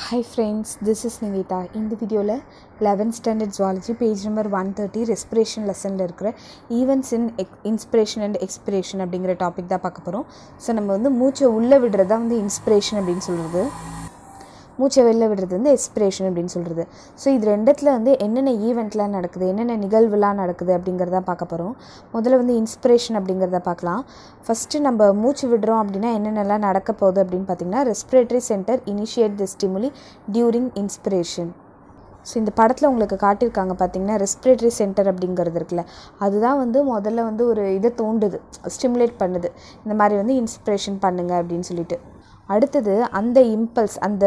Hi friends, this is Nivita. In the video, 11th standard zoology, page number 130, respiration lesson events in inspiration and expiration அப்படிங்கிற topic தான் பார்க்க போகிறோம். So நம்ம வந்து மூச்சை உள்ளே விடுறது தான் வந்து இன்ஸ்பிரேஷன் அப்படின்னு சொல்கிறது, மூச்சை வெளில விடுறது வந்து எக்ஸ்பிரேஷன் அப்படின்னு சொல்கிறது. ஸோ இது ரெண்டத்தில் வந்து என்னென்ன ஈவெண்ட்லாம் நடக்குது, என்னென்ன நிகழ்வுலாம் நடக்குது அப்படிங்கிறத பார்க்க போகிறோம். முதல்ல வந்து இன்ஸ்பிரேஷன் அப்படிங்கிறத பார்க்கலாம். ஃபஸ்ட்டு நம்ம மூச்சு விடுறோம் அப்படின்னா என்னென்னலாம் நடக்க போகுது அப்படின்னு பார்த்திங்கன்னா, ரெஸ்பிரேட்டரி சென்டர் இனிஷியேட் தி ஸ்டிமுலி டியூரிங் இன்ஸ்பிரேஷன். ஸோ இந்த படத்தில் உங்களுக்கு காட்டியிருக்காங்க பார்த்திங்கன்னா, ரெஸ்பிரேட்டரி சென்டர் அப்படிங்கிறது இருக்குல்ல, அதுதான் வந்து முதல்ல வந்து ஒரு இதை தோண்டுது, ஸ்டிமுலேட் பண்ணுது, இந்த மாதிரி வந்து இன்ஸ்பிரேஷன் பண்ணுங்க அப்படின்னு சொல்லிட்டு. அடுத்தது அந்த இம்பல்ஸ், அந்த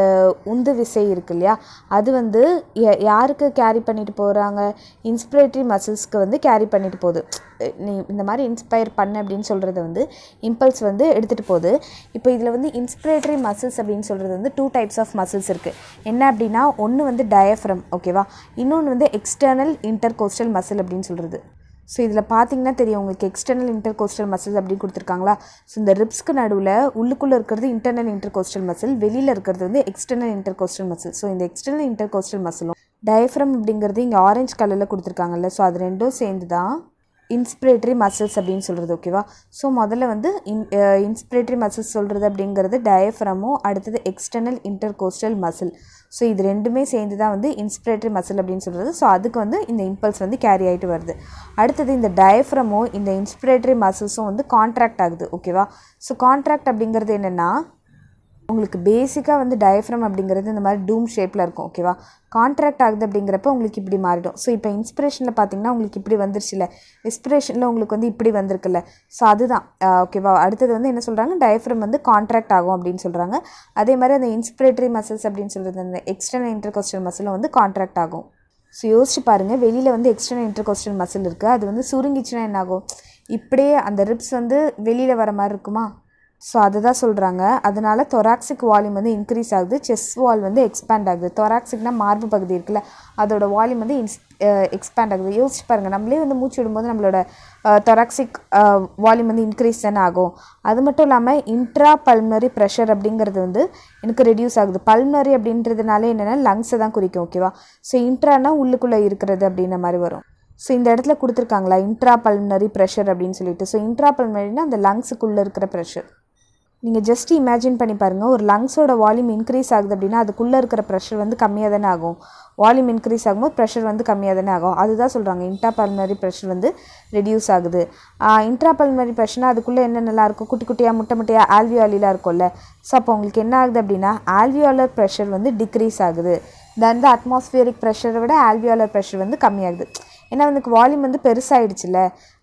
உந்து விசை இருக்கு இல்லையா, அது வந்து யாருக்கு கேரி பண்ணிட்டு போகிறாங்க, இன்ஸ்பிரேட்டரி மசில்ஸ்க்கு வந்து கேரி பண்ணிட்டு போகுது. நீ இந்த மாதிரி இன்ஸ்பயர் பண்ண அப்படின்னு சொல்கிறது வந்து இம்பல்ஸ் வந்து எடுத்துகிட்டு போகுது. இப்போ இதில் வந்து இன்ஸ்பிரேட்டரி மசில்ஸ் அப்படின்னு சொல்கிறது வந்து 2 டைப்ஸ் ஆஃப் மசில்ஸ் இருக்குது. என்ன அப்படின்னா, ஒன்று வந்து டயஃப்ரம், ஓகேவா, இன்னொன்று வந்து எக்ஸ்டர்னல் இன்டர்கோஸ்டல் மசில் அப்படின்னு சொல்கிறது. ஸோ இதில் பார்த்தீங்கன்னா தெரியும் உங்களுக்கு, எக்ஸ்டர்னல் இன்டர்கோஸ்டல் மசில்ஸ் அப்படின்னு கொடுத்துருக்காங்களா. ஸோ இந்த ரிப்ஸ்க்கு நடுவில் உள்ளுக்குள்ளே இருக்கிறது இன்டர்னல் இன்டர்கோஸ்டல் மசில், வெளியில் இருக்கிறது வந்து எக்ஸ்டர்னல் இன்டர்கோஸ்டல் மசில். ஸோ இந்த எக்ஸ்டர்னல் இன்டர்கோஸ்டல் மசிலும் டயஃப்ரம் அப்படிங்கிறது இங்கே ஆரஞ்சு கலரில் கொடுத்துருக்காங்கல்ல, ஸோ அது ரெண்டும் சேர்ந்து தான் இன்ஸ்பிரேட்டரி மசில்ஸ் அப்படின்னு சொல்கிறது, ஓகேவா. ஸோ முதல்ல வந்து இன்ஸ்பிரேட்டரி மசில்ஸ் சொல்கிறது அப்படிங்கிறது டயஃப்ரமும், அடுத்தது எக்ஸ்டர்னல் இன்டர்கோஸ்டல் மசில். ஸோ இது ரெண்டுமே சேர்ந்து தான் வந்து இன்ஸ்பிரேட்டரி மசில் அப்படின்னு சொல்கிறது. ஸோ அதுக்கு வந்து இந்த இம்பல்ஸ் வந்து கேரி ஆகிட்டு வருது. அடுத்தது இந்த டயஃப்ரமும் இந்த இன்ஸ்பிரேட்டரி மசில்ஸும் வந்து கான்ட்ராக்ட் ஆகுது, ஓகேவா. ஸோ கான்ட்ராக்ட் அப்படிங்கிறது என்னென்னா, உங்களுக்கு பேசிக்காக வந்து டயஃப்ரம் அப்படிங்கிறது இந்த மாதிரி டூம் ஷேப்பில் இருக்கும், ஓகேவா. கான்ட்ராக்ட் ஆகுது அப்படிங்கிறப்ப உங்களுக்கு இப்படி மாறிடும். ஸோ இப்போ இன்ஸ்பிரேஷனில் பார்த்தீங்கன்னா உங்களுக்கு இப்படி வந்துருச்சுல, எக்ஸ்பிரேஷனில் உங்களுக்கு வந்து இப்படி வந்திருக்குல்ல, ஸோ அதுதான், ஓகேவா. அடுத்தது வந்து என்ன சொல்கிறாங்க, டயஃப்ரம் வந்து கான்ட்ராக்ட் ஆகும் அப்படின்னு சொல்கிறாங்க. அதே மாதிரி அந்த இன்ஸ்பிரேட்டரி மசில்ஸ் அப்படின்னு சொல்கிறது, அந்த எக்ஸ்டர்னல் இன்டர்கோஸ்டல் மசிலும் வந்து கான்ட்ராக்ட் ஆகும். ஸோ யோசிச்சு பாருங்கள், வெளியில் வந்து எக்ஸ்டர்னல் இன்டர்கோஸ்டல் மசில் இருக்குது, அது வந்து சுருங்கிச்சுன்னா என்ன ஆகும், இப்படியே அந்த ரிப்ஸ் வந்து வெளியில் வர மாதிரி இருக்குமா. ஸோ அதுதான் சொல்கிறாங்க. அதனால தொராக்சிக் வால்யூம் வந்து இன்க்ரீஸ் ஆகுது, செஸ்ட் வால் வந்து எக்ஸ்பேண்ட் ஆகுது. தொராக்சிக்னா மார்பு பகுதி இருக்குல்ல, அதோட வால்யூம் வந்து எக்ஸ்பேண்ட் ஆகுது. யோசிச்சு பாருங்கள், நம்மளே வந்து மூச்சு விடும்போது நம்மளோட தொராக்சிக் வால்யூம் வந்து இன்க்ரீஸ் தானே ஆகும். அது மட்டும் இல்லாமல் இன்ட்ரா பல்மனரி ப்ரெஷர் அப்படிங்கிறது வந்து எனக்கு ரெடியூஸ் ஆகுது. பல்மனரி அப்படின்றதுனால என்னென்னா லங்ஸை தான் குறிக்கும், ஓகேவா. ஸோ இன்ட்ரானா உள்ளுக்குள்ளே இருக்கிறது அப்படின்ற மாதிரி வரும். ஸோ இந்த இடத்துல கொடுத்துருக்காங்களா இன்ட்ரா பல்மனரி ப்ரெஷர் அப்படின்னு சொல்லிட்டு. ஸோ இன்ட்ரா பல்மனரினா அந்த லங்ஸுக்குள்ளே இருக்கிற ப்ரெஷர். நீங்கள் ஜஸ்ட் இமேஜின் பண்ணி பாருங்கள், ஒரு லங்ஸோட வால்யூம் இன்க்ரீஸ் ஆகுது அப்படின்னா அதுக்குள்ளே இருக்கிற ப்ரெஷர் வந்து கம்மியாக தானே ஆகும். வால்யூம் இன்க்ரீஸ் ஆகும்போது ப்ரெஷர் வந்து கம்மியாக தானே ஆகும். அதுதான் சொல்கிறாங்க, இன்ட்ரா பல்மனரி ப்ரெஷர் வந்து ரெடியூஸ் ஆகுது. இன்ட்ரா பல்மனரி ப்ரெஷர்னால் அதுக்குள்ளே என்னென்னலாம் இருக்கும், குட்டி குட்டியாக முட்டையாக ஆல்வியாலிலாம் இருக்கும்ல. ஸோ அப்போ உங்களுக்கு என்ன ஆகுது அப்படின்னா, ஆல்வியாலர் ப்ரெஷர் வந்து டிக்ரீஸ் ஆகுது. தென் த அட்மாஸ்பியரிக் ப்ரெஷரை விட ஆல்வியாலர் ப்ரெஷர் வந்து கம்மியாகுது. ஏன்னா உங்களுக்கு வால்யூம் வந்து பெருசாகிடுச்சுல,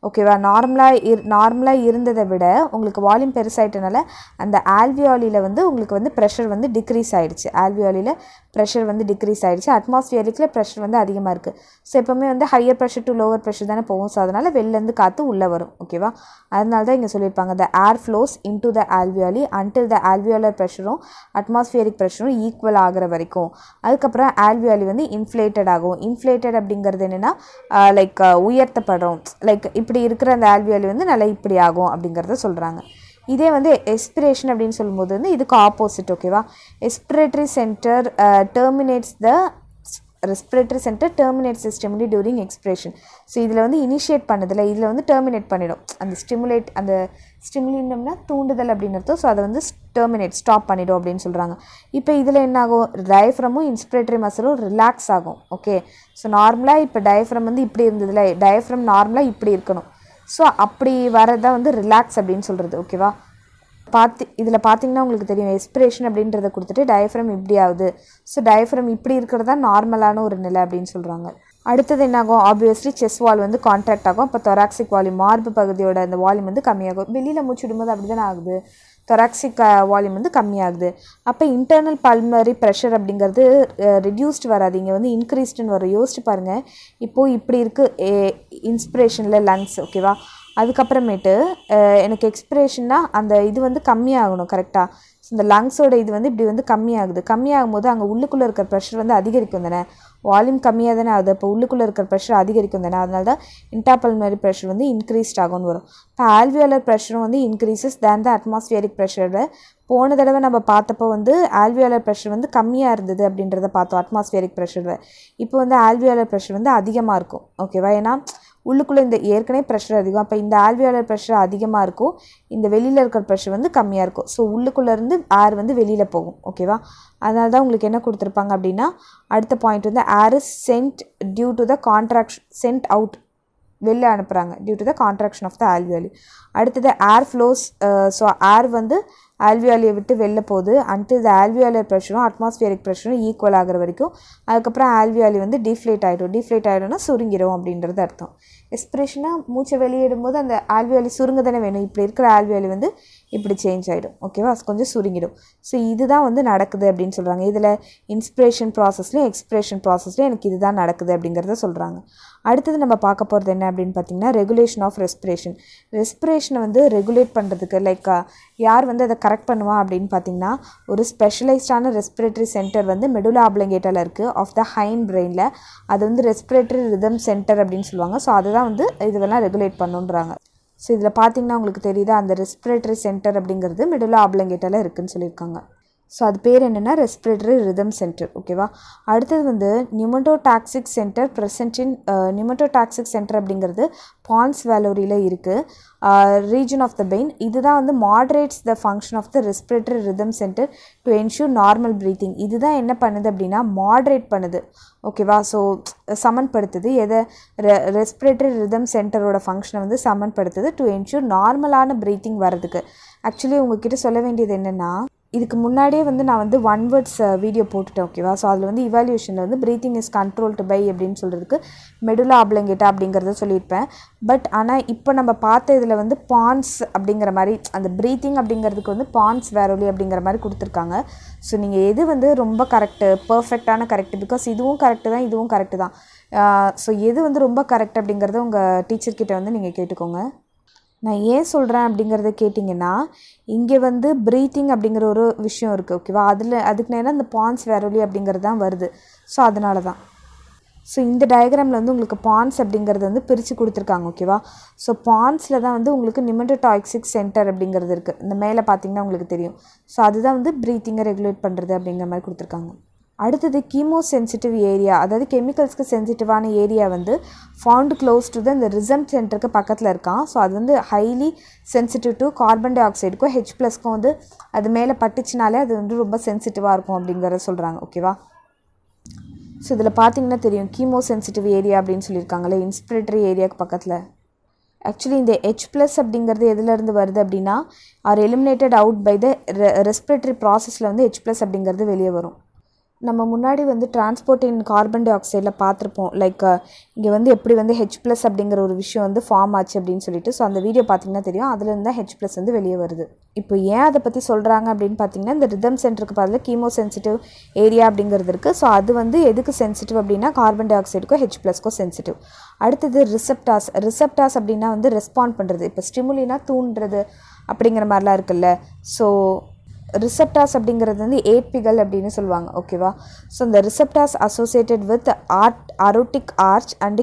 ஓகேவா. நார்மலாக இருந்ததை விட உங்களுக்கு வால்யூம் பெருசாகிட்டனால அந்த ஆல்வியாலியில் வந்து உங்களுக்கு வந்து ப்ரெஷர் வந்து டிக்ரீஸ் ஆகிடுச்சு. ஆல்வியாலியில் ப்ரெஷர் வந்து டிக்ரீஸ் ஆகிடுச்சு. அட்மாஸ்பியரிக்கில் ப்ரெஷர் வந்து அதிகமாக இருக்குது. ஸோ எப்போவுமே வந்து higher pressure to lower pressure தானே போகும். ஸோ அதனால் வெளிலேருந்து காற்று உள்ளே வரும், ஓகேவா. அதனால தான் இங்கே சொல்லியிருப்பாங்க, the air flows into the alveoli until the alveolar ப்ரெஷரும் அட்மாஸ்பியரிக் ப்ரெஷரும் ஈக்குவல் ஆகிற வரைக்கும். அதுக்கப்புறம் ஆல்வியாலி வந்து இன்ஃப்ளேட்டட் ஆகும். இன்ஃப்ளேட்டட் அப்படிங்கிறது என்னென்னா, லைக் உயர்த்தப்படும், லைக் இப்படி இருக்கிற அந்த ஆல்வியாலி வந்து நல்லா இப்படி ஆகும் அப்படிங்கிறத சொல்கிறாங்க. இதே வந்து எக்ஸ்பிரேஷன் அப்படின்னு சொல்லும்போது வந்து இதுக்கு ஆப்போசிட், ஓகேவா. எக்ஸ்பிரேட்டரி சென்டர் டெர்மினேட்ஸ் த respiratory centre terminates stimuli during expression. So இதில் வந்து இனிஷியேட் பண்ணதில்ல, இதில் வந்து டெர்மினேட் பண்ணிடும். அந்த ஸ்டிமுலினம்னா தூண்டுதல் அப்படின்னு அர்த்தம். ஸோ அதை வந்து ஸ்டாப் பண்ணிடும் அப்படின்னு சொல்கிறாங்க. இப்போ இதில் என்ன ஆகும், டயஃப்ரமும் இன்ஸ்பிரேட்டரி மசிலும் ரிலாக்ஸ் ஆகும், ஓகே. ஸோ நார்மலாக இப்போ டயஃப்ரம் வந்து இப்படி இருந்ததில்ல, டயஃப்ரம் நார்மலாக இப்படி இருக்கணும். ஸோ அப்படி வரதான் வந்து ரிலாக்ஸ் அப்படின்னு சொல்கிறது, ஓகேவா. இதில் பார்த்தீங்கன்னா உங்களுக்கு தெரியும், எக்ஸ்பிரேஷன் அப்படின்றத கொடுத்துட்டு டயஃப்ரம் இப்படி ஆகுது. ஸோ டயஃப்ரம் இப்படி இருக்கிறது தான் நார்மலான ஒரு நிலை அப்படின்னு சொல்கிறாங்க. அடுத்தது என்ன ஆகும், ஆப்வியஸ்லி செஸ்ட் வால் வந்து கான்ட்ராக்ட் ஆகும். அப்போ தொராக்சிக் வால்யூம், மார்பு பகுதியோட அந்த வால்யூம் வந்து கம்மியாகும். வெளியில் மூச்சு விடும்போது அப்படி தானே ஆகுது, தொராக்சிக் வால்யூம் வந்து கம்மியாகுது. அப்போ இன்டர்னல் பல்மனரி ப்ரெஷர் அப்படிங்கிறது ரெடியூஸ்டு வராது, இங்கே வந்து இன்க்ரீஸ்டுன்னு வரும். யோசிச்சு பாருங்கள், இப்போது இப்படி இருக்குது இன்ஸ்பிரேஷனில் லங்ஸ், ஓகேவா. அதுக்கப்புறமேட்டு எனக்கு எக்ஸ்பிரேஷன்னா அந்த இது வந்து கம்மியாகணும், கரெக்டாக. ஸோ இந்த லங்ஸோட இது வந்து இப்படி வந்து கம்மியாகுது. கம்மியாகும் போது அங்கே உள்ளுக்குள்ளே இருக்கிற ப்ரெஷர் வந்து அதிகரிக்கும் தானே, வால்யூம் கம்மியாக தானே ஆகுது. அப்போ உள்ளுக்குள்ளே இருக்கிற ப்ரெஷர் அதிகரிக்கும் தானே, அதனால தான் இன்ட்ராபல்மனரி ப்ரெஷர் வந்து இன்க்ரீஸ்ட் ஆகும்னு வரும். இப்போ ஆல்வியோலர் ப்ரெஷரும் வந்து இன்க்ரீசஸ் தேன் த அட்மாஸ்பியரிக் ப்ரெஷரோட போன தடவை நம்ம பார்த்தப்போ வந்து ஆல்வியோலர் ப்ரெஷர் வந்து கம்மியாக இருந்தது அப்படின்றத பார்த்தோம் அட்மாஸ்பியரிக் ப்ரெஷரில். இப்போ வந்து ஆல்வியோலர் ப்ரெஷர் வந்து அதிகமாக இருக்கும். ஓகேவா? ஏன்னா உள்ளுக்குள்ளே இந்த ஏற்கனவே ப்ரெஷர் அதிகம், அப்போ இந்த ஆல்வியோலர் ப்ரெஷர் அதிகமாக இருக்கும், இந்த வெளியில் இருக்கிற ப்ரெஷர் வந்து கம்மியாக இருக்கும். ஸோ உள்ளுக்குள்ளேருந்து ஏர் வந்து வெளியில் போகும். ஓகேவா? அதனால தான் உங்களுக்கு என்ன கொடுத்துருப்பாங்க அப்படின்னா, அடுத்த பாயிண்ட் வந்து air is sent due to the contraction, sent out, வெளில அனுப்புகிறாங்க due to the contraction of the alveoli. அடுத்தது ஏர் ஃப்ளோஸ். ஸோ ஏர் வந்து ஆல்வியோலியை விட்டு வெளில போகுது அன்டில் த ஆல்வியோலர் ப்ரெஷரும் அட்மாஸ்பியரிக் ப்ரெஷரும் ஈக்குவல் ஆகிற வரைக்கும். அதுக்கப்புறம் ஆல்வியோலி வந்து டிஃப்ளேட் ஆகிடும்னா சுருங்கிடும் அப்படின்றது அர்த்தம். எக்ஸ்பிரேஷனாக மூச்சை வெளியிடும்போது அந்த ஆல்வியோலி சுருங்க தானே வேணும். இப்படி இருக்கிற ஆல்வியோலி வந்து இப்படி சேஞ்ச் ஆகிடும். ஓகேவா? கொஞ்சம் சுருங்கிடும். ஸோ இதுதான் வந்து நடக்குது அப்படின்னு சொல்கிறாங்க. இதில் இன்ஸ்பிரேஷன் ப்ராசஸ்லையும் எக்ஸ்பிரேஷன் ப்ராசஸ்லையும் எனக்கு இதுதான் நடக்குது அப்படிங்கிறத சொல்கிறாங்க. அடுத்தது நம்ம பார்க்க போகிறது என்ன அப்படின்னு பார்த்தீங்கன்னா, ரெகுலேஷன் ஆஃப் ரெஸ்பிரேஷன். ரெஸ்பிரேஷனை வந்து ரெகுலேட் பண்ணுறதுக்கு லைக் யார் வந்து அதை கரெக்ட் பண்ணுவா அப்படின்னு பார்த்தீங்கன்னா, ஒரு ஸ்பெஷலைஸ்டான ரெஸ்பிரேட்டரி சென்டர் வந்து மெடுலா ஆப்லங்கேட்டாவில் இருக்குது ஆஃப் த ஹைண்ட் பிரெயினில். அது வந்து ரெஸ்பிரேட்டரி ரிதம் சென்டர் அப்படின்னு சொல்லுவாங்க. ஸோ அதுதான் வந்து இதெல்லாம் ரெகுலேட் பண்ணுன்றாங்க. ஸோ இதில் பார்த்தீங்கன்னா உங்களுக்கு தெரியுதா, அந்த ரெஸ்பிரேட்டரி சென்டர் அப்படிங்கிறது மெடுலா ஆப்லங்கேட்டாவில் இருக்குதுன்னு சொல்லியிருக்காங்க. ஸோ அது பேர் என்னென்னா ரெஸ்பிரேட்டரி ரிதம் சென்டர். ஓகேவா? அடுத்தது வந்து நியூமட்டோடாக்சிக் சென்டர் ப்ரெசன்ட் இன் நியூமட்டோடாக்சிக் சென்டர் அப்படிங்கிறது பான்ஸ் வேலோரியில் இருக்குது, ரீஜன் ஆஃப் த பெயின். இதுதான் வந்து moderates the function of the respiratory rhythm center to ensure normal breathing. இதுதான் என்ன பண்ணுது அப்படின்னா மாட்ரேட் பண்ணுது. ஓகேவா? ஸோ சமன்படுத்துது எதை, ரெஸ்பிரேட்டரி ரிதம் சென்டரோட ஃபங்க்ஷனை வந்து சமன்படுத்துது டு என்ஷூர் நார்மலான ப்ரீத்திங் வர்றதுக்கு. ஆக்சுவலி உங்ககிட்ட சொல்ல வேண்டியது என்னென்னா, இதுக்கு முன்னாடியே வந்து நான் வந்து ஒன் வேர்ட்ஸ் வீடியோ போட்டுட்டேன். ஓகேவா? ஸோ அதில் வந்து இவால்யூஷனில் வந்து ப்ரீத்திங் இஸ் கண்ட்ரோல்டு பை அப்படின்னு சொல்கிறதுக்கு மெடுலா ஆப்லங்கேட்டா அப்படிங்கிறத சொல்லியிருப்பேன். பட் ஆனால் இப்போ நம்ம பார்த்த இதில் வந்து பான்ஸ் அப்படிங்கிற மாதிரி அந்த ப்ரீத்திங் அப்படிங்கிறதுக்கு வந்து பான்ஸ் வேரோலி அப்படிங்கிற மாதிரி கொடுத்துருக்காங்க. ஸோ நீங்கள் எது வந்து ரொம்ப கரெக்டு, பர்ஃபெக்டான கரெக்டு, பிகாஸ் இதுவும் கரெக்டு தான் இதுவும் கரெக்டு தான். ஸோ எது வந்து ரொம்ப கரெக்ட் அப்படிங்கிறத உங்கள் டீச்சர்கிட்ட வந்து நீங்கள் கேட்டுக்கோங்க. நான் ஏன் சொல்கிறேன் அப்படிங்கிறத கேட்டிங்கன்னா, இங்கே வந்து ப்ரீத்திங் அப்படிங்கிற ஒரு விஷயம் இருக்குது. ஓகேவா? அதுக்கு நேரம் இந்த பான்ஸ் வேரோலி அப்படிங்கிறது தான் வருது. ஸோ அதனால தான். ஸோ இந்த டயக்ராமில் வந்து உங்களுக்கு பான்ஸ் அப்படிங்கிறது வந்து பிரித்து கொடுத்துருக்காங்க. ஓகேவா? ஸோ பான்ஸில் தான் வந்து உங்களுக்கு நியூமட்டோடாக்சிக் சென்டர் அப்படிங்கிறது இருக்குது. இந்த மேலே பார்த்தீங்கன்னா உங்களுக்கு தெரியும். ஸோ அதுதான் வந்து ப்ரீத்திங்கை ரெகுலேட் பண்ணுறது அப்படிங்கிற மாதிரி கொடுத்துருக்காங்க. அடுத்தது கீமோ சென்சிட்டிவ் ஏரியா, அதாவது கெமிக்கல்ஸ்க்கு சென்சிட்டிவான ஏரியா வந்து ஃபவுண்ட் க்ளோஸ் டு த இந்த ரிசம் சென்டருக்கு பக்கத்தில் இருக்கான். ஸோ அது வந்து ஹைலி சென்சிட்டிவ் டு கார்பன் டை ஆக்சைடுக்கும் H+க்கும் வந்து அது மேலே பட்டுச்சுனாலே அது வந்து ரொம்ப சென்சிட்டிவாக இருக்கும் அப்படிங்கிறத சொல்கிறாங்க. ஓகேவா? ஸோ இதில் பார்த்தீங்கன்னா தெரியும் கீமோ சென்சிட்டிவ் ஏரியா அப்படின்னு சொல்லியிருக்காங்களே இன்ஸ்பிரேட்டரி ஏரியாவுக்கு பக்கத்தில். ஆக்சுவலி இந்த H+ அப்படிங்கிறது எதுலேருந்து வருது அப்படின்னா, are eliminated out by the respiratory ப்ராசஸில் வந்து H+ அப்படிங்கிறது வெளியே வரும். நம்ம முன்னாடி வந்து டிரான்ஸ்போர்ட் இன் கார்பன் டை ஆக்சைடில் பார்த்துருப்போம். லைக் இங்கே வந்து எப்படி வந்து H+ அப்படிங்கிற ஒரு விஷயம் வந்து ஃபார்ம் ஆச்சு அப்படின்னு சொல்லிட்டு. ஸோ அந்த வீடியோ பார்த்தீங்கன்னா தெரியும், அதுலேருந்து தான் H+ வந்து வெளியே வருது. இப்போ ஏன் அதை பற்றி சொல்கிறாங்க அப்படின்னு பார்த்தீங்கன்னா, இந்த ரிதம் சென்டருக்கு பதில் கீமோ சென்சிட்டிவ் ஏரியா அப்படிங்கிறது இருக்குது. ஸோ அது வந்து எதுக்கு சென்சிட்டிவ் அப்படின்னா கார்பன் டை ஆக்சைடுக்கும் H+க்கும் சென்சிட்டிவ். அடுத்தது ரிசெப்டாஸ் அப்படின்னா வந்து ரெஸ்பாண்ட் பண்ணுறது. இப்போ ஸ்டிமுலினா தூண்டுறது அப்படிங்கிற மாதிரிலாம் இருக்குல்ல. ஸோ ரிசெப்டாஸ் அப்படிங்கிறது வந்து ஏற்பிகள் அப்படின்னு சொல்லுவாங்க. ஓகேவா? ஸோ இந்த receptors associated with aortic arch and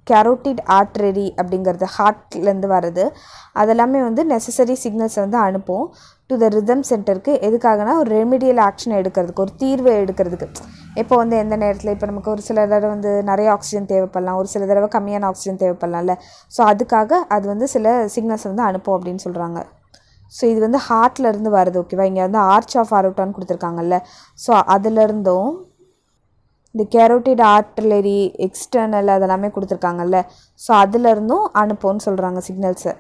carotid artery அப்படிங்கிறது ஹார்ட்லேருந்து வருது. அதெல்லாமே வந்து நெசசரி சிக்னல்ஸை வந்து அனுப்பும் டு த ரிதம் சென்டருக்கு. எதுக்காகனா ஒரு ரெமிடியல் ஆக்ஷன் எடுக்கிறதுக்கு, ஒரு தீர்வை எடுக்கிறதுக்கு. இப்போ வந்து எந்த நேரத்தில் இப்போ நமக்கு ஒரு சில தடவை வந்து நிறைய ஆக்சிஜன் தேவைப்படலாம், ஒரு சில தடவை கம்மியான ஆக்சிஜன் தேவைப்படலாம்ல. ஸோ அதுக்காக அது வந்து சில சிக்னல்ஸ் வந்து அனுப்பும் அப்படின்னு சொல்கிறாங்க. ஸோ இது வந்து ஹார்ட்லேருந்து வருது. ஓகேவா? இங்கே வந்து ஆர்ச் ஆஃப் அரோட்டான்னு கொடுத்துருக்காங்கல்ல. ஸோ அதுலேருந்தும் இந்த கேரோட்டிட் ஆர்டரி எக்ஸ்டர்னல் அதெல்லாமே கொடுத்துருக்காங்கல்ல. ஸோ அதுலேருந்தும் அனுப்பும்னு சொல்கிறாங்க சிக்னல்ஸை.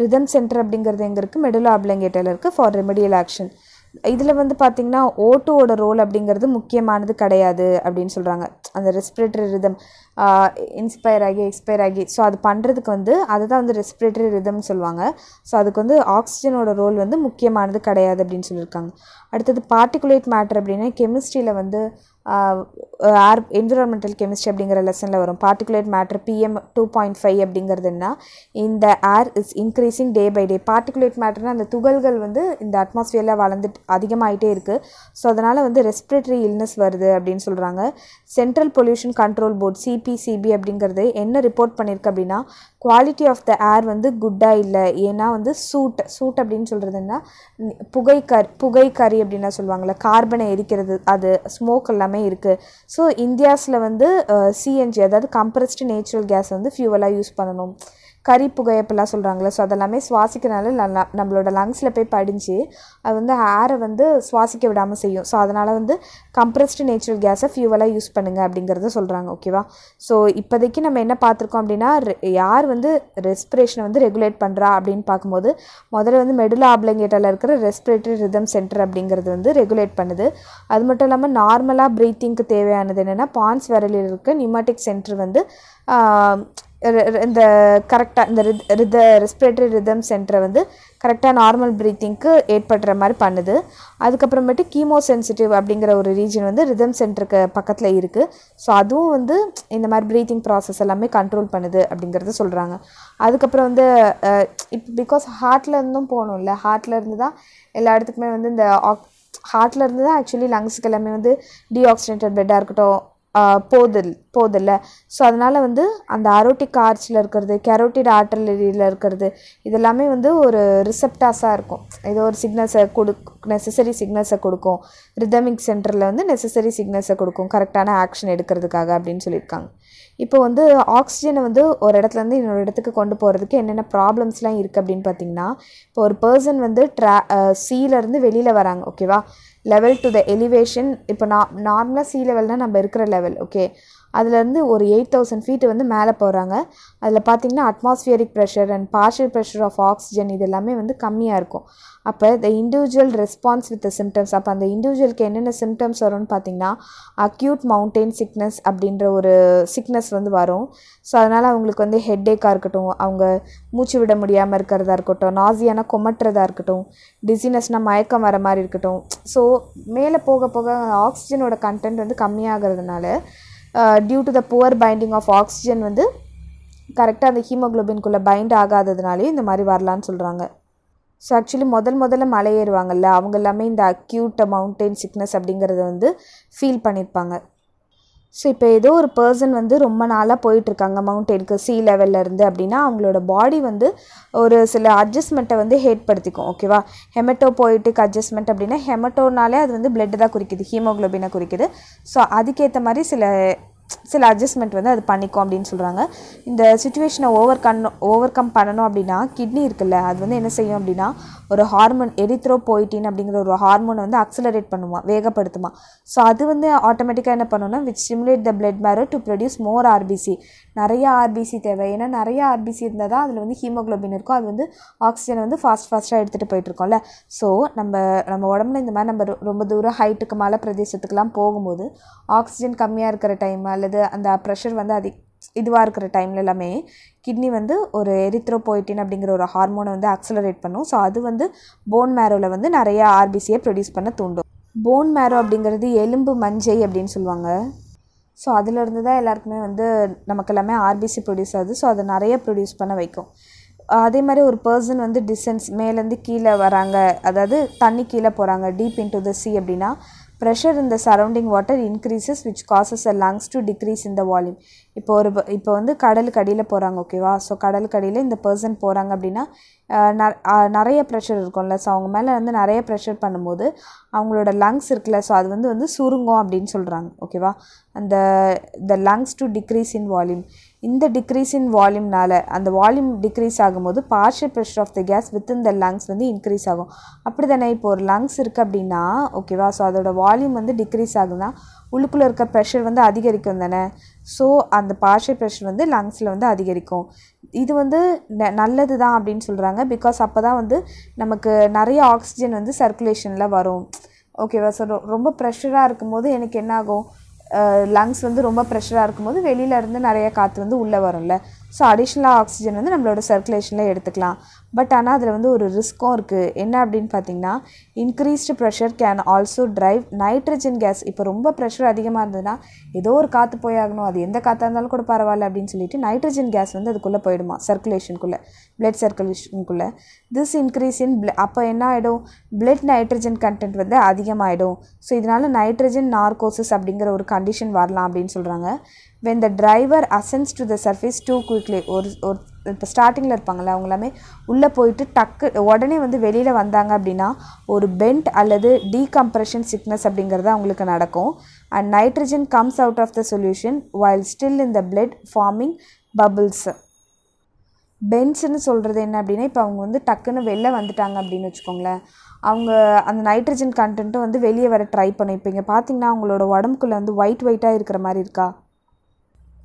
ரிதம் சென்டர் அப்படிங்கிறது எங்கே இருக்குது? மெடுலா ஆப்லங்கேட்டாவில் இருக்குது ஃபார் ரெமிடியல் ஆக்ஷன். இதில் வந்து பார்த்திங்கன்னா O2ஓட ரோல் அப்படிங்கிறது முக்கியமானது கிடையாது அப்படின்னு சொல்கிறாங்க. அந்த ரெஸ்பிரேட்டரி ரிதம் இன்ஸ்பயர் ஆகி எக்ஸ்பயர் ஆகி ஸோ அது பண்ணுறதுக்கு வந்து அதுதான் வந்து ரெஸ்பிரேட்டரி ரிதம்னு சொல்லுவாங்க. ஸோ அதுக்கு வந்து ஆக்சிஜனோட ரோல் வந்து முக்கியமானது கிடையாது அப்படின்னு சொல்லியிருக்காங்க. அடுத்தது பார்ட்டிகுலேட் மேட்டர் அப்படின்னா கெமிஸ்ட்ரியில் வந்து ஏர் என்விரான்மெண்டல் கெமிஸ்ட்ரி அப்படிங்கிற லெசனில் வரும். பார்ட்டிகுலேட் மேட்டர் PM2.5 அப்படிங்கிறது என்ன, இந்த air is increasing day by day. Particulate மேட்டர்னால் அந்த துகள்கள் வந்து இந்த அட்மாஸ்ஃபியரில் வளர்ந்துட்டு அதிகமாகிட்டே இருக்குது. ஸோ அதனால் வந்து ரெஸ்பிரேட்டரி இல்னஸ் வருது அப்படின்னு சொல்கிறாங்க. Central pollution control board CPCB அப்படிங்கிறது என்ன ரிப்போர்ட் பண்ணியிருக்கு அப்படின்னா, குவாலிட்டி ஆஃப் த ஏர் வந்து குட்டாக இல்லை. ஏன்னா வந்து சூட் அப்படின்னு சொல்கிறது என்ன, புகைக்கறி அப்படின்னா சொல்லுவாங்கள்ல, கார்பனை எரிக்கிறது, அது ஸ்மோக் எல்லாமே இருக்குது. ஸோ இந்தியாஸில் வந்து CNG அதாவது கம்ப்ரஸ்டு நேச்சுரல் கேஸ் வந்து ஃபியூவலாக யூஸ் பண்ணணும். கறி புகையப்பெல்லாம் சொல்கிறாங்களே, ஸோ அதெல்லாமே சுவாசிக்கிறனால நம்மளோட லங்ஸில் போய் படிஞ்சு அது வந்து ஏரை வந்து சுவாசிக்க விடாமல் செய்யும். ஸோ அதனால் வந்து கம்ப்ரஸ்டு நேச்சுரல் கேஸை ஃபியூவலாக யூஸ் பண்ணுங்கள் அப்படிங்கிறத சொல்கிறாங்க. ஓகேவா? ஸோ இப்போதைக்கு நம்ம என்ன பார்த்துருக்கோம் அப்படின்னா, யார் வந்து ரெஸ்பிரேஷனை வந்து ரெகுலேட் பண்ணுறா அப்படின்னு பார்க்கும்போது, முதல்ல வந்து மெடுலா ஆப்லங்கேட்டாவில் இருக்கிற ரெஸ்பிரேட்டரி ரிதம் சென்டர் அப்படிங்கிறது வந்து ரெகுலேட் பண்ணுது. அது மட்டும் இல்லாமல் நார்மலாக ப்ரீத்திங்க்கு தேவையானது என்னென்னா, பான்ஸ் விரலில் இருக்க நியூமேட்டிக் சென்டர் வந்து இந்த கரெக்டாக இந்த ரெஸ்பிரேட்டரி ரிதம் சென்டரை வந்து கரெக்டாக நார்மல் ப்ரீத்திங்க்கு ஏற்படுற மாதிரி பண்ணுது. அதுக்கப்புறமேட்டு கீமோ சென்சிட்டிவ் அப்படிங்கிற ஒரு ரீஜன் வந்து ரிதம் சென்டருக்கு பக்கத்தில் இருக்குது. ஸோ அதுவும் வந்து இந்த மாதிரி ப்ரீத்திங் ப்ராசஸ் எல்லாமே கண்ட்ரோல் பண்ணுது அப்படிங்கிறத சொல்கிறாங்க. அதுக்கப்புறம் வந்து இப்போ பிகாஸ் ஹார்ட்லேருந்தும் போகணும்ல, ஹார்ட்லேருந்து தான் எல்லா இடத்துக்குமே வந்து இந்த ஹார்ட்லேருந்து தான் ஆக்சுவலி லங்ஸுக்கு எல்லாமே வந்து டீஆக்சிஜனேட்டட் பிளட்டாக இருக்கட்டும் போதில்ல. ஸோ அதனால் வந்து அந்த அரோட்டிக் ஆர்ச்சில் இருக்கிறது, கெரோட்டிட் ஆர்டரியில் இருக்கிறது, இதெல்லாமே வந்து ஒரு ரிசெப்டாஸாக இருக்கும். ஏதோ ஒரு சிக்னல்ஸை நெசசரி சிக்னல்ஸை கொடுக்கும். ரிதமிக் சென்டரில் வந்து நெசசரி சிக்னல்ஸை கொடுக்கும் கரெக்டான ஆக்ஷன் எடுக்கிறதுக்காக அப்படின்னு சொல்லியிருக்காங்க. இப்போ வந்து ஆக்சிஜனை வந்து ஒரு இடத்துலேருந்து இன்னொரு இடத்துக்கு கொண்டு போகிறதுக்கு என்னென்ன ப்ராப்ளம்ஸ்லாம் இருக்குது அப்படின்னு பார்த்தீங்கன்னா, இப்போ ஒரு பர்சன் வந்து சீலேருந்து வெளியில் வராங்க. ஓகேவா? லெவல் டு த எலிவேஷன், இப்போ நார்மலாக சி லெவல்னால் நம்ம இருக்கிற லெவல், ஓகே, அதுலேருந்து ஒரு 8000 feet வந்து மேலே போகிறாங்க. அதில் பார்த்திங்கன்னா atmospheric pressure and partial pressure of oxygen இது எல்லாமே வந்து கம்மியாக இருக்கும். அப்போ the individual response with the symptoms, அப்போ அந்த இண்டிவிஜுவலுக்கு என்னென்ன சிம்டம்ஸ் வரும்னு பார்த்திங்கன்னா, அக்யூட் மவுண்டெயின் சிக்னஸ் அப்படின்ற ஒரு சிக்னஸ் வந்து வரும். ஸோ அதனால் அவங்களுக்கு வந்து ஹெட்டேக்காக இருக்கட்டும், அவங்க மூச்சு விட முடியாமல் இருக்கிறதா இருக்கட்டும், நாசியானா கொமட்டுறதா இருக்கட்டும், டிசினஸ்னால் மயக்கம் வர மாதிரி இருக்கட்டும். ஸோ மேலே போக போக ஆக்சிஜனோட கண்டென்ட் வந்து கம்மியாகிறதுனால due to the poor binding of oxygen வந்து கரெக்டாக அந்த ஹீமோக்ளோபின்குள்ளே பைண்ட் ஆகாததுனாலே இந்த மாதிரி வரலான்னு சொல்கிறாங்க. ஸோ ஆக்சுவலி முதல்ல மலை ஏறுவாங்கல்ல, அவங்க எல்லாமே இந்த அக்யூட் மவுண்டெயின் சிக்னஸ் அப்படிங்கிறத வந்து ஃபீல் பண்ணியிருப்பாங்க. ஸோ இப்போ ஏதோ ஒரு பர்சன் வந்து ரொம்ப நாளாக போயிட்டுருக்காங்க மவுண்டெயினுக்கு சி லெவல்லேருந்து அப்படின்னா, அவங்களோட பாடி வந்து ஒரு சில அட்ஜஸ்ட்மெண்ட்டை வந்து ஏற்படுத்திக்கும். ஓகேவா? ஹெமட்டோபோயிட்டிக் அட்ஜஸ்ட்மெண்ட் அப்படின்னா, ஹெமட்டோனாலே அது வந்து பிளட்டு தான் குறிக்குது, ஹீமோக்ளோபினை குறிக்குது. ஸோ அதுக்கேற்ற மாதிரி சில அட்ஜஸ்ட்மெண்ட் வந்து அது பண்ணிக்கும் அப்படின்னு சொல்கிறாங்க. இந்த சுச்சுவேஷனை ஓவர் கம் பண்ணணும் அப்படின்னா, கிட்னி இருக்குல்ல, அது வந்து என்ன செய்யும் அப்படின்னா, ஒரு ஹார்மோன் எரித்ரோபோயிட்டின் அப்படிங்கிற ஒரு ஹார்மோனை வந்து அக்சலரேட் பண்ணுமா, வேகப்படுத்துமா. ஸோ அது வந்து ஆட்டோமேட்டிக்காக என்ன பண்ணணும்னா, which stimulate the blood marrow to produce more RBC. நிறைய RBC தேவை. ஏன்னா நிறைய RBC இருந்தால் தான் அதில் வந்து ஹீமோக்ளோபின் இருக்கும், அது வந்து ஆக்சிஜனை வந்து ஃபாஸ்ட்டாக எடுத்துகிட்டு போயிட்டுருக்கோம்ல. ஸோ நம்ம உடம்புல இந்த மாதிரி நம்ம ரொம்ப தூரம் ஹைட்டுக்கு மலை பிரதேசத்துக்கெலாம் போகும்போது ஆக்சிஜன் கம்மியாக இருக்கிற டைம் அல்லது அந்த ப்ரெஷர் வந்து இதுவாக இருக்கிற டைமில் எல்லாமே கிட்னி வந்து ஒரு எரித்ரோபோயிட்டின் அப்படிங்கிற ஒரு ஹார்மோனை வந்து அக்சலரேட் பண்ணும். ஸோ அது வந்து போன் மேரோவில் வந்து நிறைய RBCயை ப்ரொடியூஸ் பண்ண தூண்டும். போன் மேரோ அப்படிங்கிறது எலும்பு மஞ்சை அப்படின்னு சொல்லுவாங்க. ஸோ அதிலிருந்து தான் எல்லாருக்குமே வந்து நமக்கு எல்லாமே RBC ப்ரொடியூஸ் ஆகுது. ஸோ அதை நிறைய ப்ரொடியூஸ் பண்ண வைக்கும். அதே மாதிரி ஒரு பர்சன் வந்து டிஸ்டன்ஸ் மேலேருந்து கீழே வராங்க, அதாவது தண்ணி கீழே போகிறாங்க, டீப் இன்டு த சி அப்படின்னா, pressure in the surrounding water increases which causes the lungs to decrease in the volume. இப்போ வந்து கடலுக்கு அடியில் போகிறாங்க. ஓகேவா? ஸோ கடலுக்கு அடியில் இந்த பர்சன் போகிறாங்க அப்படின்னா நிறைய ப்ரெஷர் இருக்கும்ல. ஸோ அவங்க மேலே வந்து நிறைய ப்ரெஷர் பண்ணும்போது அவங்களோட லங்ஸ் இருக்குல்ல, ஸோ அது வந்து சுருங்கும் அப்படின்னு சொல்கிறாங்க. ஓகேவா? the lungs to decrease in volume. இந்த டிக்ரீஸ் இன் வால்யூம்னால அந்த வால்யூம் டிக்ரீஸ் ஆகும்போது partial pressure of the gas within the lungs வந்து இன்க்ரீஸ் ஆகும். அப்படி தானே இப்போ ஒரு லங்ஸ் இருக்குது அப்படின்னா, ஓகேவா, ஸோ அதோட வால்யூம் வந்து டிக்ரீஸ் ஆகுதுன்னா உள்ளுக்குள்ளே இருக்க ப்ரெஷர் வந்து அதிகரிக்கும் தானே. ஸோ அந்த பார்ஷியல் ப்ரெஷர் வந்து லங்ஸில் வந்து அதிகரிக்கும். இது வந்து நல்லது தான் அப்படின்னு சொல்கிறாங்க. பிகாஸ் அப்போ தான் வந்து நமக்கு நிறைய ஆக்சிஜன் வந்து சர்க்குலேஷனில் வரும். ஓகேவா? ஸோ ரொம்ப ப்ரெஷராக இருக்கும்போது எனக்கு என்ன ஆகும், லங்ஸ் வந்து ரொம்ப ப்ரெஷராக இருக்கும்போது வெளியிலேருந்து நிறைய காற்று வந்து உள்ளே வரும்ல. ஸோ அடிஷ்னலாக ஆக்சிஜன் வந்து நம்மளோட சர்க்குலேஷனில் எடுத்துக்கலாம். பட் ஆனால் அதில் வந்து ஒரு ரிஸ்க்கும் இருக்குது. என்ன அப்படின்னு பார்த்தீங்கன்னா, increased pressure can also drive nitrogen gas. இப்போ ரொம்ப ப்ரெஷர் அதிகமாக இருந்ததுன்னா ஏதோ ஒரு காற்று போயாகணும், அது எந்த காற்றாக இருந்தாலும் கூட பரவாயில்ல அப்படின்னு சொல்லிட்டு நைட்ரஜன் கேஸ் வந்து அதுக்குள்ளே போயிடுமா, சர்க்குலேஷனுக்குள்ளே, பிளட் சர்க்குலேஷனுக்குள்ளே. திஸ் இன்க்ரீஸ் இன் அப்போ என்ன ஆகிடும், பிளட் நைட்ரஜன் கண்டென்ட் வந்து அதிகமாகிடும். ஸோ இதனால் நைட்ரஜன் நார்கோசிஸ் அப்படிங்கிற ஒரு கண்டிஷன் வரலாம் அப்படின்னு சொல்கிறாங்க. when the driver ascends to the surface too quickly, ஒரு இப்போ ஸ்டார்டிங்கில் இருப்பாங்கள்ல, அவங்க எல்லாமே உள்ளே போயிட்டு உடனே வந்து வெளியில் வந்தாங்க அப்படின்னா ஒரு பெண்ட் அல்லது டீகம்ப்ரெஷன் சிக்னஸ் அப்படிங்கிறது அவங்களுக்கு நடக்கும். And nitrogen comes out of the solution while still in the blood forming bubbles. பென்ஸ்ன்னு சொல்கிறது என்ன அப்படின்னா, இப்போ அவங்க வந்து டக்குன்னு வெளில வந்துட்டாங்க அப்படின்னு வச்சுக்கோங்களேன், அவங்க அந்த நைட்ரஜன் கண்டென்ட்டும் வந்து வெளியே வர ட்ரை பண்ணும். இப்போ இங்கே பார்த்தீங்கன்னா அவங்களோட உடம்புக்குள்ளே வந்து ஒயிட்டாக இருக்கிற மாதிரி இருக்கா,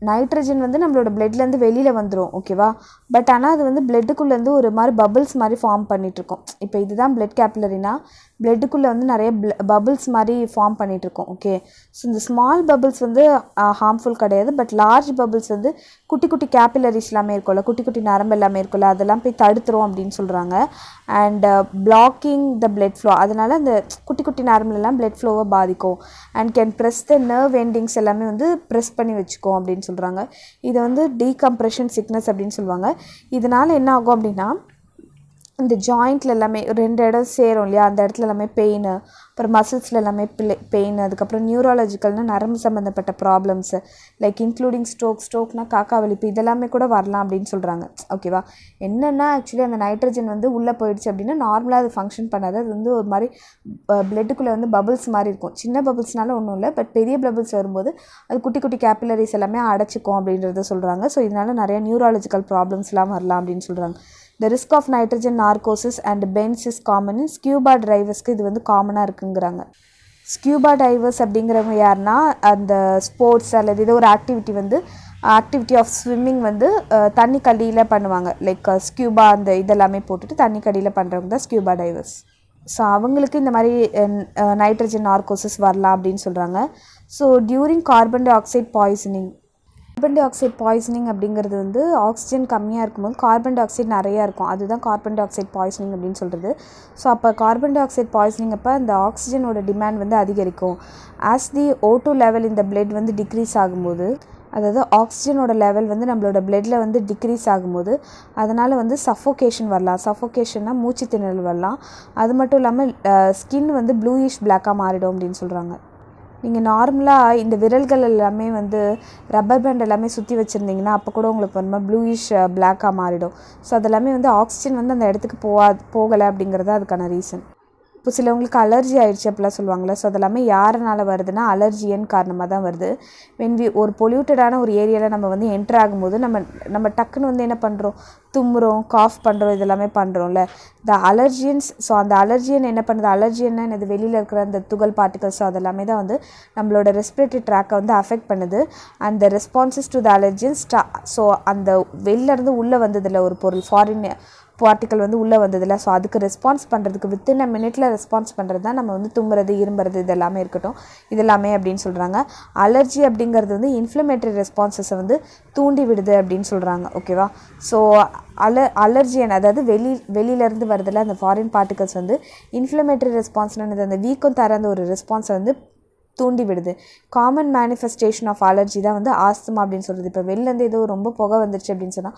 நைட்ரஜன் வந்து நம்மளோட பிளட்லேருந்து வெளியில் வந்துடும். ஓகேவா? பட் ஆனால் அது வந்து பிளட்டுக்குள்ளேருந்து ஒரு மாதிரி பபிள்ஸ் மாதிரி ஃபார்ம் பண்ணிகிட்ருக்கோம். இப்போ இதுதான் பிளட் கேப்லரினா பிளட்டுக்குள்ளே வந்து நிறைய பபிள்ஸ் மாதிரி ஃபார்ம் பண்ணிகிட்ருக்கோம். ஓகே, ஸோ இந்த ஸ்மால் பபிள்ஸ் வந்து ஹார்ம்ஃபுல் கிடையாது. பட் லார்ஜ் பபிள்ஸ் வந்து குட்டி குட்டி கேபிலரிஸ் எல்லாமே இருக்கும்ல, குட்டி குட்டி நரம்பு எல்லாமே இருக்கும்ல, அதெல்லாம் போய் தடுத்துரும் அப்படின்னு சொல்கிறாங்க. And blocking the blood flow, அதனால் அந்த குட்டி குட்டி நரம்புலாம் பிளட் ஃப்ளோவை பாதிக்கும். And can press the nerve endings எல்லாமே வந்து ப்ரெஸ் பண்ணி வச்சுக்கோம் அப்படின்னு சொல்கிறாங்க. இதை வந்து டீகம்ப்ரெஷன் சிக்னஸ் அப்படின்னு சொல்லுவாங்க. இதனால் என்ன ஆகும் அப்படின்னா, இந்த ஜாயிண்ட்டில் எல்லாமே 2 இடம் சேரும் இல்லையா, அந்த இடத்துல எல்லாமே பெயின், அப்புறம் மசில்ஸில் எல்லாமே பெயின், அதுக்கப்புறம் நியூராலஜிக்கல்னால் நரம்பு சம்மந்தப்பட்ட ப்ராப்ளம்ஸு லைக் இன்க்ளூடிங் ஸ்ட்ரோக்னா காக்கா வலிப்பு, இதெல்லாமே கூட வரலாம் அப்படின்னு சொல்கிறாங்க. ஓகேவா? என்னென்னா ஆக்சுவலி அந்த நைட்ரஜன் வந்து உள்ளே போயிடுச்சு அப்படின்னா நார்மலாக அது ஃபங்க்ஷன் பண்ணாது. அது வந்து ஒரு மாதிரி பிளட்டுக்குள்ளே வந்து பபிள்ஸ் மாதிரி இருக்கும். சின்ன பபிள்ஸ்னால ஒன்றும் இல்லை, பட் பெரிய பபிள்ஸ் வரும்போது அது குட்டி குட்டி கேபிலரிஸ் எல்லாமே அடைச்சிக்கும் அப்படின்றத சொல்கிறாங்க. ஸோ இதனால் நிறைய நியூராலஜிக்கல் ப்ராப்ளம்ஸ்லாம் வரலாம் அப்படின்னு சொல்கிறாங்க. The risk of nitrogen narcosis and bends is common in scuba divers-க்கு இது வந்து காமனாக இருக்குங்கிறாங்க. ஸ்கியூபா டைவர்ஸ் அப்படிங்கிறவங்க யாருன்னா, அந்த ஸ்போர்ட்ஸ் அல்லது ஏதோ ஒரு ஆக்டிவிட்டி ஆஃப் ஸ்விம்மிங் வந்து தண்ணிக்கடியில் பண்ணுவாங்க. லைக் ஸ்கியூபா அந்த இதெல்லாமே போட்டுட்டு தண்ணிக்கடியில் பண்ணுறவங்க தான் ஸ்கியூபா டைவர்ஸ். ஸோ அவங்களுக்கு இந்த மாதிரி நைட்ரஜன் நார்கோசிஸ் வரலாம் அப்படின்னு சொல்கிறாங்க. So during carbon di oxide poisoning அப்படிங்கிறது வந்து ஆக்சிஜன் கம்மியாக இருக்கும்போது கார்பன் டை ஆக்சைடு நிறையா இருக்கும், அதுதான் கார்பன் டை ஆக்சைடு பாய்சனிங் அப்படின்னு சொல்கிறது. ஸோ அப்போ கார்பன் டை ஆக்சைடு பாய்சனிங் அப்போ அந்த ஆக்சிஜனோட டிமாண்ட் வந்து அதிகரிக்கும். ஆஸ் தி O2 லெவல் இந்த பிளட் வந்து டிக்ரீஸ் ஆகும்போது, அதாவது ஆக்சிஜனோட லெவல் வந்து நம்மளோட பிளட்டில் வந்து டிக்ரீஸ் ஆகும்போது அதனால் வந்து சஃபோகேஷன் வரலாம். சஃபோகேஷன்னா மூச்சு திணறல் வரலாம். அது மட்டும் இல்லாமல் ஸ்கின் வந்து ப்ளூயிஷ் பிளாக்காக மாறிடும் அப்படின்னு சொல்கிறாங்க. நீங்கள் நார்மலாக இந்த விரல்கள் எல்லாமே வந்து ரப்பர் பேண்ட் எல்லாமே சுற்றி வச்சுருந்தீங்கன்னா அப்போ கூட உங்களுக்கு ஒரு மாதிரி ப்ளூயிஷ் பிளாக்காக மாறிடும். ஸோ அதெல்லாமே வந்து ஆக்சிஜன் வந்து அந்த இடத்துக்கு போகலை அப்படிங்கிறது அதுக்கான ரீசன். இப்போ சிலவங்களுக்கு அலர்ஜி ஆகிடுச்சு அப்படிலாம் சொல்லுவாங்களே, ஸோ அதெல்லாமே யாருனால வருதுன்னா அலர்ஜியன் காரணமாக தான் வருது. ஒரு பொல்யூட்டடான ஒரு ஏரியாவில் நம்ம வந்து என்ட்ரு ஆகும்போது நம்ம டக்குன்னு வந்து என்ன பண்ணுறோம், தும்முறோம், காஃப் பண்ணுறோம், இதெல்லாமே பண்ணுறோம்ல, த அலர்ஜியன்ஸ். ஸோ அந்த அலர்ஜியன் என்ன பண்ணுது, அலர்ஜியன்னா என்னது, வெளியில் இருக்கிற அந்த துகள் பார்ட்டிகல்ஸ், ஸோ அதெல்லாமே தான் வந்து நம்மளோட ரெஸ்பிரேட்டரி ட்ராக்கை வந்து அஃபெக்ட் பண்ணுது. And the responses to the allergens. So அந்த வெளிலேருந்து உள்ளே வந்ததில்ல ஒரு பொருள், ஃபாரின் பார்ட்டிக்கல் வந்து உள்ளே வந்ததில்ல, ஸோ அதுக்கு ரெஸ்பான்ஸ் பண்ணுறதுக்கு வித்தின் அ மினிட்ல ரெஸ்பான்ஸ் பண்ணுறது தான் நம்ம வந்து தும்முறது, இரும்புறது, இதெல்லாமே இருக்கட்டும், இதெல்லாமே அப்படின்னு சொல்கிறாங்க. அலர்ஜி அப்படிங்கிறது வந்து இன்ஃப்ளமேட்டரி ரெஸ்பான்சஸை வந்து தூண்டி விடுது அப்படின்னு சொல்கிறாங்க. ஓகேவா? ஸோ அலர்ஜியன் அதாவது வெளியிலேருந்து வருதில்ல அந்த ஃபாரின் பார்ட்டிகல்ஸ் வந்து இன்ஃப்ளமேட்டரி ரெஸ்பான்ஸ்னு அந்த வீக்கம் தர அந்த ஒரு ரெஸ்பான்ஸை வந்து தூண்டி விடுது. காமன் மேனிஃபெஸ்டேஷன் ஆஃப் அலர்ஜி தான் வந்து ஆஸ்துமா அப்படின்னு சொல்கிறது. இப்போ வெளிலேருந்து ஏதோ ரொம்ப புகை வந்துருச்சு அப்படின்னு சொன்னால்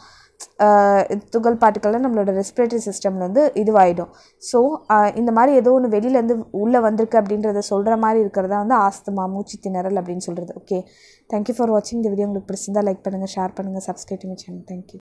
துகள் பார்ட்டிக்கல்லாம் நம்மளோட ரெஸ்பிரேட்டரி சிஸ்டமில் வந்து இதுவாகிடும். ஸோ இந்த மாதிரி ஏதோ ஒன்று வெளியிலேருந்து உள்ளே வந்திருக்கு அப்படின்றத சொல்கிற மாதிரி இருக்கிறதா வந்து ஆஸ்துமா, மூச்சு திணறல் அப்படின்னு சொல்கிறது. ஓகே, தேங்க்யூ ஃபார் வாட்சிங். இந்த வீடியோ உங்களுக்கு பிடிச்சிருந்தால் லைக் பண்ணுங்கள், ஷேர் பண்ணுங்கள், சப்ஸ்கிரைப் பண்ணி சேனல். தேங்க்யூ.